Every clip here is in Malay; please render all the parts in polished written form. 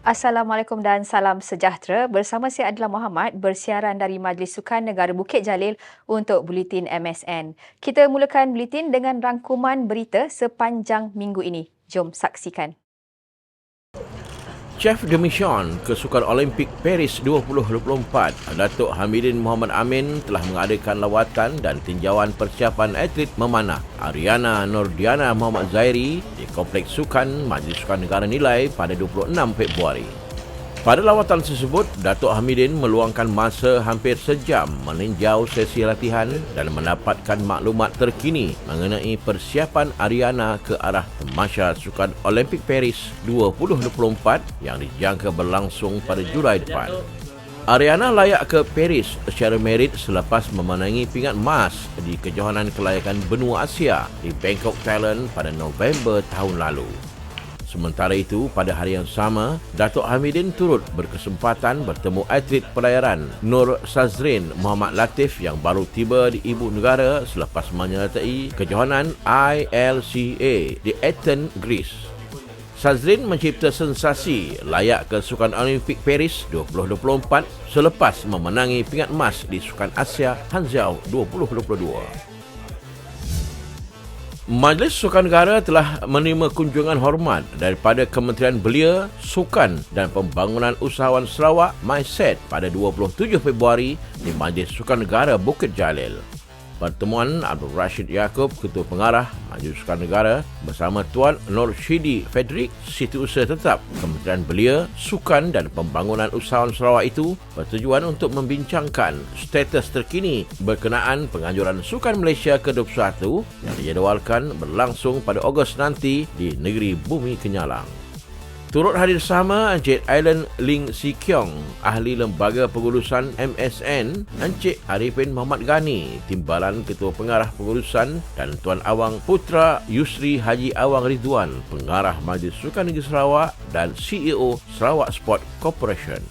Assalamualaikum dan salam sejahtera. Bersama saya Adila Muhammad bersiaran dari Majlis Sukan Negara Bukit Jalil untuk Buletin MSN. Kita mulakan buletin dengan rangkuman berita sepanjang minggu ini. Jom saksikan. Chef de Mission ke Sukan Olimpik Paris 2024, Datuk Hamidin Mohamed Amin telah mengadakan lawatan dan tinjauan persiapan atlet memanah Ariana Nordiana Muhammad Zairi di Kompleks Sukan Majlis Sukan Negara Nilai pada 26 Februari. Pada lawatan tersebut, Datuk Hamidin meluangkan masa hampir sejam meninjau sesi latihan dan mendapatkan maklumat terkini mengenai persiapan Ariana ke arah Tamasya Sukan Olimpik Paris 2024 yang dijangka berlangsung pada Julai depan. Ariana layak ke Paris secara merit selepas memenangi pingat emas di Kejohanan Kelayakan Benua Asia di Bangkok, Thailand pada November tahun lalu. Sementara itu, pada hari yang sama, Datuk Hamidin turut berkesempatan bertemu atlet pelayaran Nur Sazrin Muhammad Latif yang baru tiba di ibu negara selepas menyertai kejohanan ILCA di Athens, Greece. Sazrin mencipta sensasi layak ke Sukan Olimpik Paris 2024 selepas memenangi pingat emas di Sukan Asia Hangzhou 2022. Majlis Sukan Negara telah menerima kunjungan hormat daripada Kementerian Belia, Sukan dan Pembangunan Usahawan Sarawak (MySET) pada 27 Februari di Majlis Sukan Negara Bukit Jalil. Pertemuan Abdul Rashid Yaakob, Ketua Pengarah Majlis Sukan Negara bersama Tuan Nur Shidi Fedrik, Setiausaha Tetap Kementerian Belia, Sukan dan Pembangunan Usahawan Sarawak itu bertujuan untuk membincangkan status terkini berkenaan penganjuran Sukan Malaysia ke-21 yang dijadualkan berlangsung pada Ogos nanti di negeri Bumi Kenyalang. Turut hadir sama Encik Ailen Ling Si Kiong, Ahli Lembaga Pengurusan MSN, Encik Arifin Muhammad Ghani, Timbalan Ketua Pengarah Pengurusan dan Tuan Awang Putra Yusri Haji Awang Ridwan, Pengarah Majlis Sukan Negeri Sarawak dan CEO Sarawak Sport Corporation.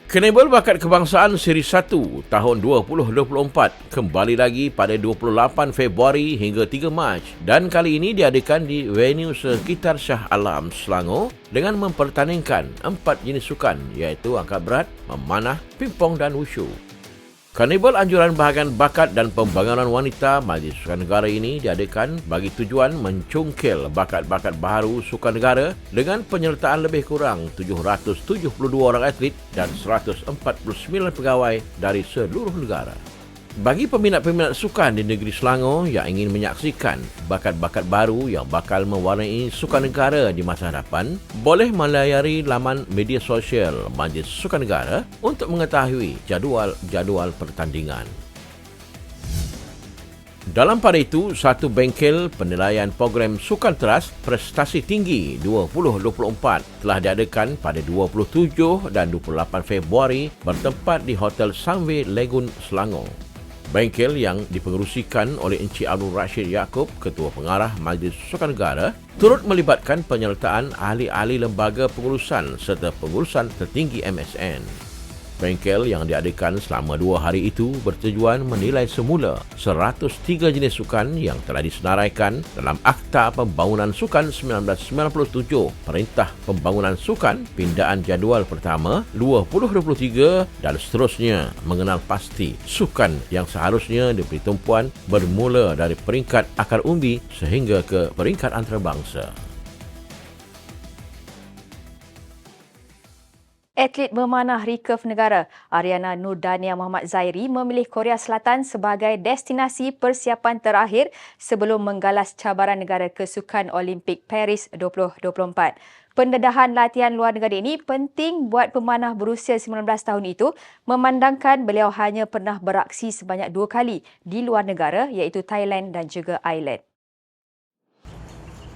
Karnival Bakat Kebangsaan Seri 1 tahun 2024 kembali lagi pada 28 Februari hingga 3 Mac dan kali ini diadakan di venue sekitar Shah Alam, Selangor dengan mempertandingkan 4 jenis sukan iaitu angkat berat, memanah, pingpong dan wushu. Karnival Anjuran Bahagian Bakat dan Pembangunan Wanita Majlis Sukan Negara ini diadakan bagi tujuan mencungkil bakat-bakat baharu sukan negara dengan penyertaan lebih kurang 772 orang atlet dan 149 pegawai dari seluruh negara. Bagi peminat-peminat sukan di negeri Selangor yang ingin menyaksikan bakat-bakat baru yang bakal mewarnai sukan negara di masa hadapan, boleh melayari laman media sosial Majlis Sukan Negara untuk mengetahui jadual-jadual pertandingan. Dalam pada itu, satu bengkel penilaian program Sukan Teras Prestasi Tinggi 2024 telah diadakan pada 27 dan 28 Februari bertempat di Hotel Sunway Lagoon, Selangor. Bengkel yang dipengerusikan oleh Encik Abdul Rashid Yaakob, Ketua Pengarah Majlis Sukan Negara, turut melibatkan penyertaan ahli-ahli lembaga pengurusan serta pengurusan tertinggi MSN. Bengkel yang diadakan selama 2 hari itu bertujuan menilai semula 103 jenis sukan yang telah disenaraikan dalam Akta Pembangunan Sukan 1997, Perintah Pembangunan Sukan, Pindaan Jadual Pertama 2023 dan seterusnya mengenal pasti sukan yang seharusnya diberi tumpuan bermula dari peringkat akar umbi sehingga ke peringkat antarabangsa. Atlet memanah rekurve negara Ariana Nurdania Muhammad Zairi memilih Korea Selatan sebagai destinasi persiapan terakhir sebelum menggalas cabaran negara ke Sukan Olimpik Paris 2024. Pendedahan latihan luar negara ini penting buat pemanah berusia 19 tahun itu memandangkan beliau hanya pernah beraksi sebanyak 2 kali di luar negara iaitu Thailand dan juga Ireland.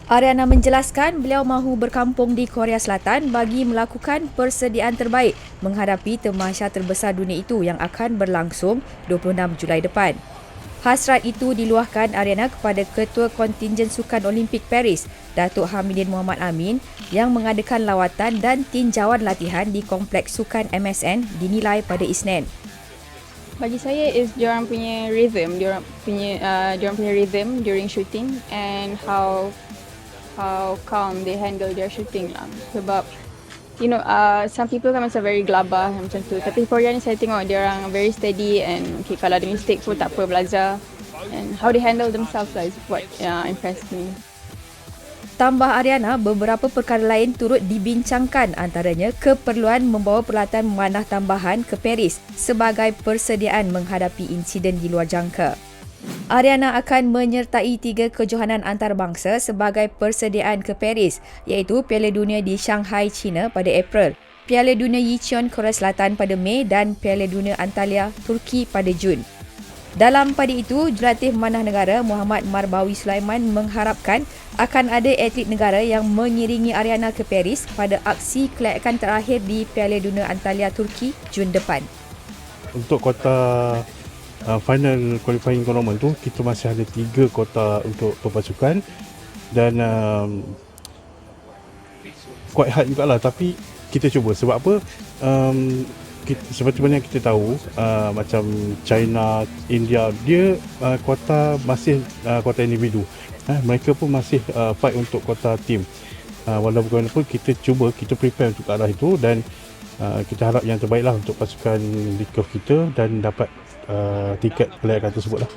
Ariana menjelaskan beliau mahu berkampung di Korea Selatan bagi melakukan persediaan terbaik menghadapi tamasya terbesar dunia itu yang akan berlangsung 26 Julai depan. Hasrat itu diluahkan Ariana kepada Ketua Kontingen Sukan Olimpik Paris, Datuk Hamidin Mohamed Amin yang mengadakan lawatan dan tinjauan latihan di Kompleks Sukan MSN dinilai pada Isnin. Bagi saya is diorang punya rhythm, diorang punya rhythm during shooting and how how calm they handle their shooting lah. Sebab some people kan macam very gelabah macam tu. Tapi Korea ni saya tengok dia orang very steady and okay, kalau ada mistake pun tak apa, belajar. And how they handle themselves lah is what impressed me. Tambah Ariana, beberapa perkara lain turut dibincangkan, antaranya keperluan membawa peralatan memanah tambahan ke Paris sebagai persediaan menghadapi insiden di luar jangka. Ariana akan menyertai 3 kejohanan antarabangsa sebagai persediaan ke Paris, iaitu Piala Dunia di Shanghai, China pada April, Piala Dunia Yicheon Korea Selatan pada Mei dan Piala Dunia Antalya Turki pada Jun. Dalam pada itu, Jurulatih Memanah Negara Muhammad Marbawi Sulaiman mengharapkan akan ada atlet negara yang mengiringi Ariana ke Paris pada aksi kelayakan terakhir di Piala Dunia Antalya Turki Jun depan. Untuk kota final qualifying tournament tu, kita masih ada 3 kota untuk perpasukan dan quite hard jugalah, tapi kita cuba. Sebab apa? Seperti mana yang kita tahu, macam China, India, dia kuota masih kuota individu. Mereka pun masih fight untuk kuota team. Walaupun bagaimanapun kita cuba, kita prepare untuk ke arah itu dan kita harap yang terbaiklah untuk pasukan recurve kita dan dapat tiket kelayakan tersebut lah.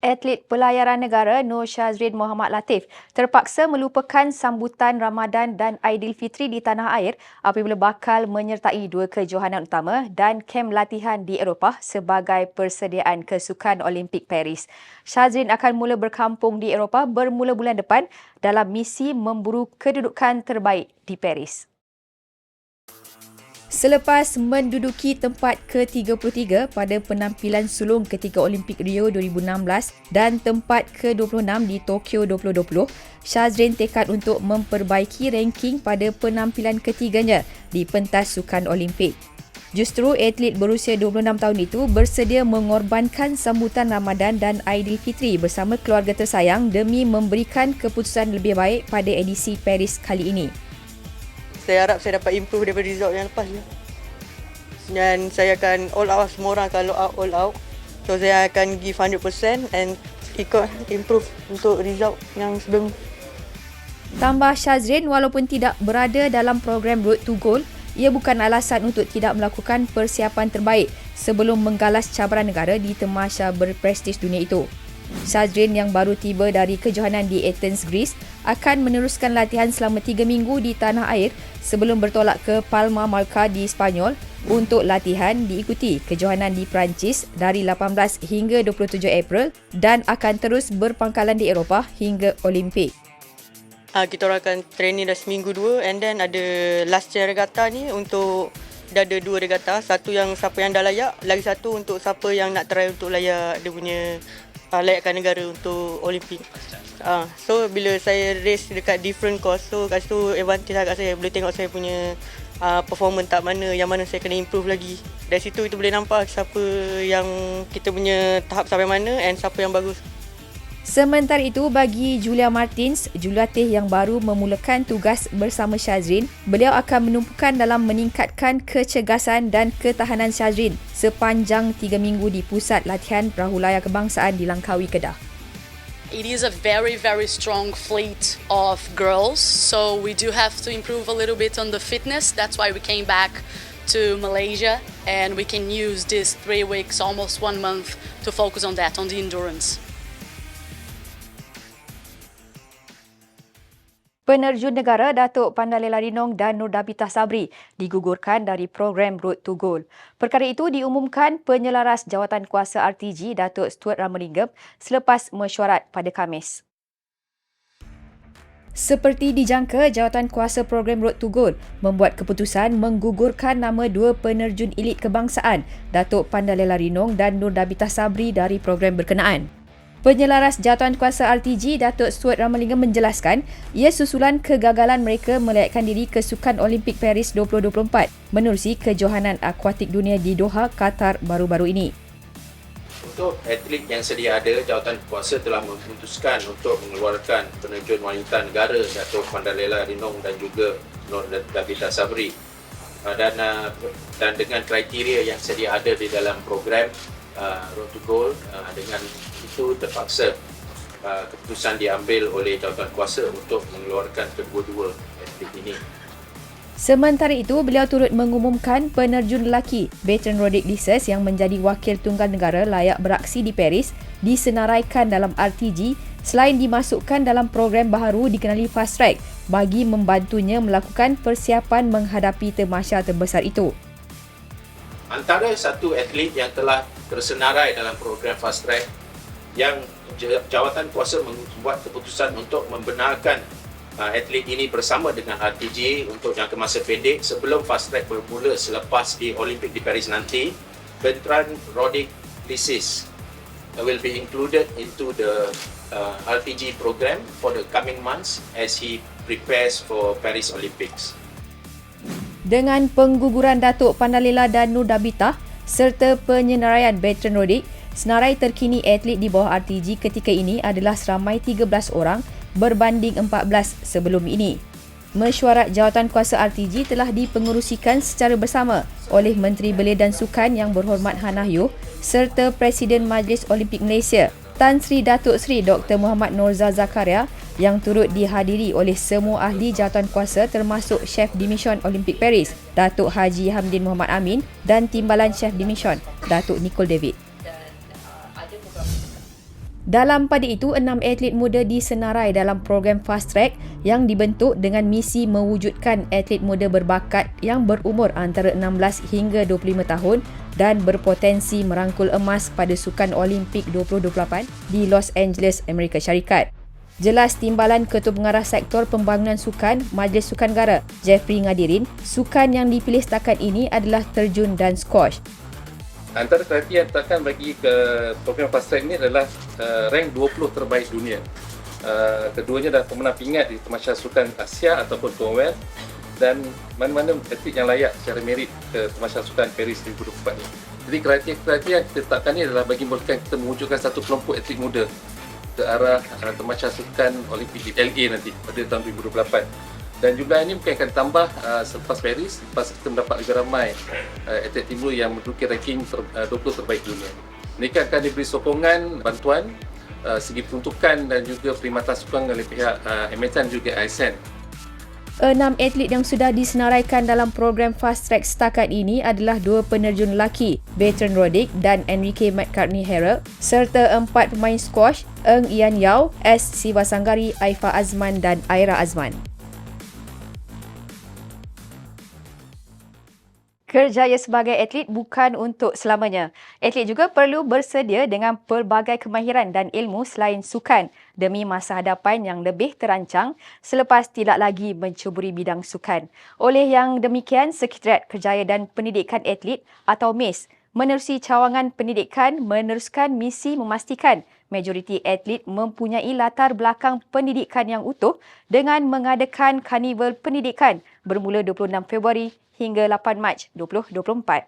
Atlet pelayaran negara Nur Shazrin Mohamad Latif terpaksa melupakan sambutan Ramadan dan Aidilfitri di tanah air apabila bakal menyertai 2 kejohanan utama dan kem latihan di Eropah sebagai persediaan ke Sukan Olimpik Paris. Shazrin akan mula berkampung di Eropah bermula bulan depan dalam misi memburu kedudukan terbaik di Paris. Selepas menduduki tempat ke-33 pada penampilan sulung ketiga Olimpik Rio 2016 dan tempat ke-26 di Tokyo 2020, Shazrin tekad untuk memperbaiki ranking pada penampilan ketiganya di pentas Sukan Olimpik. Justru atlet berusia 26 tahun itu bersedia mengorbankan sambutan Ramadan dan Aidilfitri bersama keluarga tersayang demi memberikan keputusan lebih baik pada edisi Paris kali ini. Saya harap saya dapat improve daripada result yang lepas je. Dan saya akan all out, semua orang akan all out. So saya akan give 100% and ikut improve untuk result yang sebelum. Tambah Shazrin, walaupun tidak berada dalam program Road to Gold, ia bukan alasan untuk tidak melakukan persiapan terbaik sebelum menggalas cabaran negara di tamasya berprestij dunia itu. Shazrin yang baru tiba dari kejohanan di Athens, Greece, akan meneruskan latihan selama 3 minggu di tanah air sebelum bertolak ke Palma Mallorca di Sepanyol untuk latihan diikuti kejohanan di Perancis dari 18 hingga 27 April dan akan terus berpangkalan di Eropah hingga Olimpik. Kita orang akan training dah seminggu 2 and then ada last year regatta ni untuk dah ada 2 regatta, satu yang siapa yang dah layak, lagi satu untuk siapa yang nak try untuk layak dia punya layakkan negara untuk Olimpik. So bila saya race dekat different course, so kat situ advantage lah kat saya, boleh tengok saya punya performance tak mana, yang mana saya kena improve lagi. Dari situ kita boleh nampak siapa yang kita punya tahap sampai mana and siapa yang bagus. Sementara itu, bagi Julia Martins, jurulatih yang baru memulakan tugas bersama Shazrin, beliau akan menumpukan dalam meningkatkan kecergasan dan ketahanan Shazrin sepanjang 3 minggu di pusat latihan perahu layar kebangsaan di Langkawi, Kedah. It is a very, very strong fleet of girls, so we do have to improve a little bit on the fitness. That's why we came back to Malaysia and we can use these 3 weeks, almost 1 month, to focus on that, on the endurance. Penerjun negara Datuk Pandalela Rinong dan Nur Dabitah Sabri digugurkan dari program Road to Gold. Perkara itu diumumkan penyelaras Jawatankuasa RTG Datuk Stuart Ramalingam selepas mesyuarat pada Khamis. Seperti dijangka, Jawatankuasa program Road to Gold membuat keputusan menggugurkan nama 2 penerjun elit kebangsaan, Datuk Pandalela Rinong dan Nur Dabitah Sabri dari program berkenaan. Penyelaras Jawatankuasa RTG Datuk Stuart Ramalingam menjelaskan ia susulan kegagalan mereka melayakkan diri ke Sukan Olimpik Paris 2024 menerusi kejohanan akuatik dunia di Doha, Qatar baru-baru ini. Untuk atlet yang sedia ada, Jawatankuasa telah memutuskan untuk mengeluarkan penerjun wanita negara Datuk Pandalela Rinong dan juga Nur Dabitah Sabri. Dan dengan kriteria yang sedia ada di dalam program Road to Gold, dengan itu terpaksa keputusan diambil oleh jawatan kuasa untuk mengeluarkan kedua-dua atlet ini. Sementara itu, beliau turut mengumumkan penerjun lelaki Bertrand Rodriguez yang menjadi wakil tunggal negara layak beraksi di Paris disenaraikan dalam RTG selain dimasukkan dalam program baharu dikenali Fast Track bagi membantunya melakukan persiapan menghadapi tamasya terbesar itu. Antara satu atlet yang telah tersenarai dalam program Fast Track yang jawatan kuasa membuat keputusan untuk membenarkan atlet ini bersama dengan RTG untuk jangka masa pendek sebelum Fast Track bermula selepas di Olimpik di Paris nanti. Bertrand Rodriguez will be included into the RTG program for the coming months as he prepares for Paris Olympics. Dengan pengguguran Datuk Pandalela dan Nur Dabita serta penyenaraian Bertrand Rodriguez, senarai terkini atlet di bawah RTG ketika ini adalah seramai 13 orang berbanding 14 sebelum ini. Mesyuarat jawatan kuasa RTG telah dipengerusikan secara bersama oleh Menteri Belia dan Sukan Yang Berhormat Hannah Yeoh serta Presiden Majlis Olimpik Malaysia Tan Sri Datuk Sri Dr. Muhammad Norzal Zakaria yang turut dihadiri oleh semua ahli jawatan kuasa termasuk Chef Dimission Olimpik Paris Datuk Haji Hamdin Muhammad Amin dan Timbalan Chef Dimission Datuk Nicole David. Dalam pada itu, 6 atlet muda disenarai dalam program Fast Track yang dibentuk dengan misi mewujudkan atlet muda berbakat yang berumur antara 16 hingga 25 tahun dan berpotensi merangkul emas pada Sukan Olimpik 2028 di Los Angeles, Amerika Syarikat. Jelas Timbalan Ketua Pengarah Sektor Pembangunan Sukan Majlis Sukan Negara, Jeffrey Ngadirin, sukan yang dipilih setakat ini adalah terjun dan squash. Antara kriteria yang ditetapkan bagi ke program Fast Track ini adalah rank 20 terbaik dunia. Keduanya adalah pemenang pingat di Tamasya Sukan Asia ataupun Commonwealth dan mana-mana atlet yang layak secara merit ke Tamasya Sukan Paris 2024 ini. Jadi kriteria yang kita tetapkan ini adalah bagi kita mewujudkan satu kelompok atlet muda ke arah Tamasya Sukan Olimpik di LA nanti pada tahun 2028. Dan jumlah ini mungkin akan tambah selepas Paris, lepas kita mendapat lebih ramai atlet timur yang menduduki ranking 20 terbaik dunia. Mereka akan diberi sokongan, bantuan segi peruntukan dan juga perkhidmatan sokongan oleh pihak Hamilton juga ASEAN. 6 atlet yang sudah disenaraikan dalam program Fast Track setakat ini adalah 2 penerjun lelaki, Bertrand Rodriguez dan Enrique McCartney Herald, serta 4 pemain squash, Eng Ian Yao, S. Sivasanggari, Aifa Azman dan Aira Azman. Kerjaya sebagai atlet bukan untuk selamanya. Atlet juga perlu bersedia dengan pelbagai kemahiran dan ilmu selain sukan demi masa hadapan yang lebih terancang selepas tidak lagi mencuburi bidang sukan. Oleh yang demikian, Sekretariat Kerjaya dan Pendidikan Atlet atau MIS menerusi cawangan pendidikan meneruskan misi memastikan majoriti atlet mempunyai latar belakang pendidikan yang utuh dengan mengadakan karnival pendidikan bermula 26 Februari hingga 8 Mac 2024.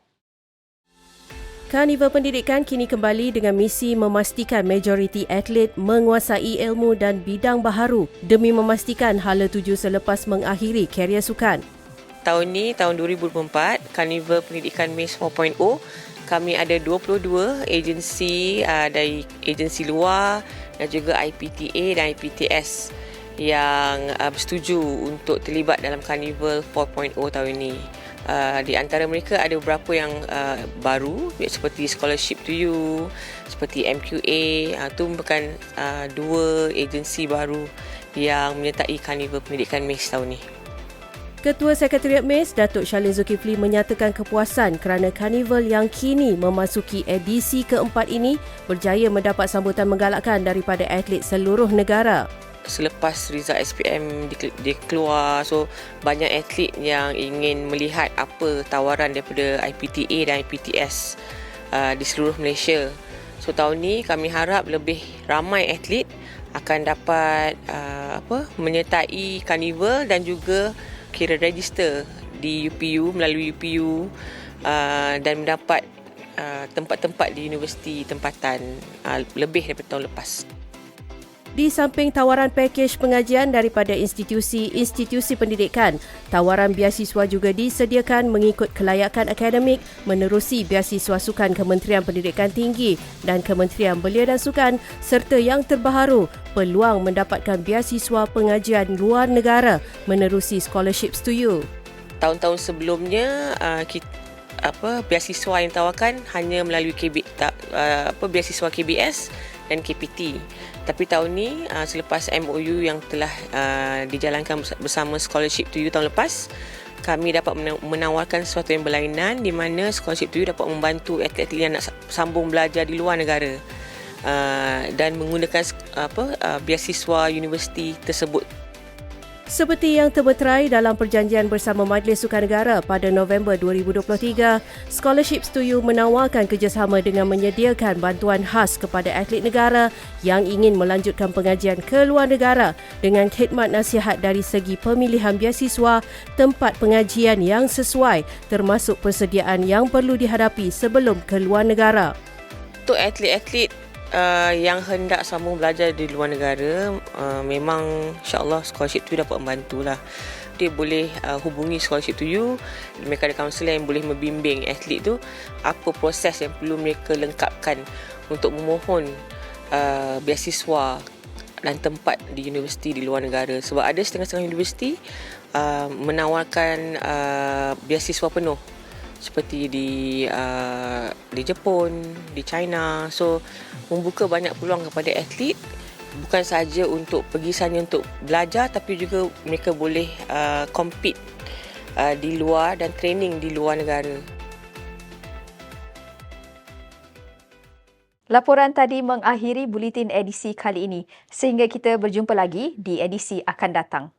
Karnival Pendidikan kini kembali dengan misi memastikan majoriti atlet menguasai ilmu dan bidang baharu demi memastikan hala tuju selepas mengakhiri karier sukan. Tahun ni, tahun 2024, Karnival Pendidikan MIS 4.0, kami ada 22 agensi dari agensi luar dan juga IPTA dan IPTS yang bersetuju untuk terlibat dalam Karnival 4.0 tahun ini. Di antara mereka ada beberapa yang baru seperti Scholarship to You, seperti MQA. Itu merupakan 2 agensi baru yang menyertai Karnival Pendidikan MIS tahun ini. Ketua Sekretariat MIS, Datuk Shalin Zulkifli menyatakan kepuasan kerana karnival yang kini memasuki edisi keempat ini berjaya mendapat sambutan menggalakkan daripada atlet seluruh negara. Selepas result SPM dia keluar, so banyak atlet yang ingin melihat apa tawaran daripada IPTA dan IPTS di seluruh Malaysia. So tahun ni kami harap lebih ramai atlet akan dapat menyertai karnival dan juga kira register di UPU melalui UPU dan mendapat tempat-tempat di universiti tempatan lebih daripada tahun lepas. Di samping tawaran pakej pengajian daripada institusi-institusi pendidikan, tawaran beasiswa juga disediakan mengikut kelayakan akademik menerusi beasiswa sukan Kementerian Pendidikan Tinggi dan Kementerian Belia dan Sukan serta yang terbaru, peluang mendapatkan beasiswa pengajian luar negara menerusi Scholarships to You. Tahun-tahun sebelumnya beasiswa yang ditawarkan hanya melalui beasiswa KBS dan KPT. Tapi tahun ni selepas MOU yang telah dijalankan bersama Scholarship to You tahun lepas, kami dapat menawarkan sesuatu yang berlainan di mana Scholarship to You dapat membantu atlet-atlet yang nak sambung belajar di luar negara dan menggunakan beasiswa universiti tersebut. Seperti yang termeterai dalam perjanjian bersama Majlis Sukan Negara pada November 2023, Scholarships to You menawarkan kerjasama dengan menyediakan bantuan khas kepada atlet negara yang ingin melanjutkan pengajian ke luar negara dengan khidmat nasihat dari segi pemilihan beasiswa, tempat pengajian yang sesuai termasuk persediaan yang perlu dihadapi sebelum ke luar negara. Untuk atlet-atlet yang hendak sambung belajar di luar negara, memang insyaAllah Scholarship to You dapat membantulah. Dia boleh hubungi Scholarship to You, mereka ada kaunselor yang boleh membimbing atlet tu apa proses yang perlu mereka lengkapkan untuk memohon beasiswa dan tempat di universiti di luar negara. Sebab ada setengah-setengah universiti menawarkan beasiswa penuh seperti di Jepun, di China. So membuka banyak peluang kepada atlet, bukan sahaja untuk pergi sana untuk belajar, tapi juga mereka boleh compete di luar dan training di luar negara. Laporan tadi mengakhiri buletin edisi kali ini. Sehingga kita berjumpa lagi di edisi akan datang.